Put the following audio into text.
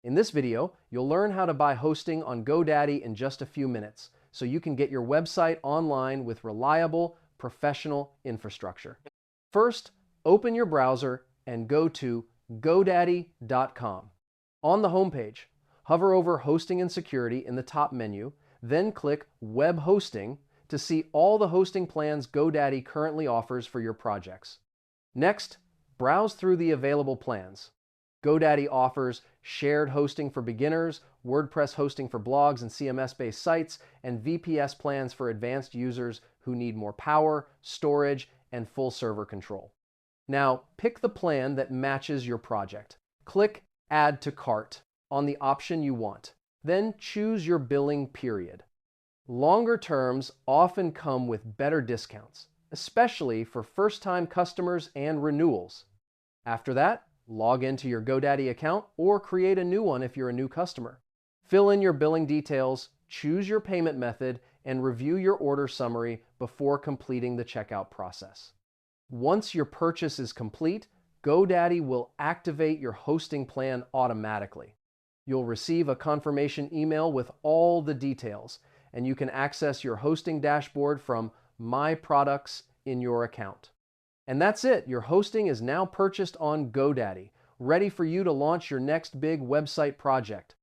In this video, you'll learn how to buy hosting on GoDaddy in just a few minutes, so you can get your website online with reliable, professional infrastructure. First, open your browser and go to godaddy.com. On the homepage, hover over Hosting and Security in the top menu, then click Web Hosting to see all the hosting plans GoDaddy currently offers for your projects. Next, browse through the available plans. GoDaddy offers shared hosting for beginners, WordPress hosting for blogs and CMS-based sites, and VPS plans for advanced users who need more power, storage, and full server control. Now, pick the plan that matches your project. Click Add to Cart on the option you want. Then choose your billing period. Longer terms often come with better discounts, especially for first-time customers and renewals. After that, log into your GoDaddy account or create a new one if you're a new customer. Fill in your billing details, choose your payment method, and review your order summary before completing the checkout process. Once your purchase is complete, GoDaddy will activate your hosting plan automatically. You'll receive a confirmation email with all the details, and you can access your hosting dashboard from My Products in your account. And that's it. Your hosting is now purchased on GoDaddy, ready for you to launch your next big website project.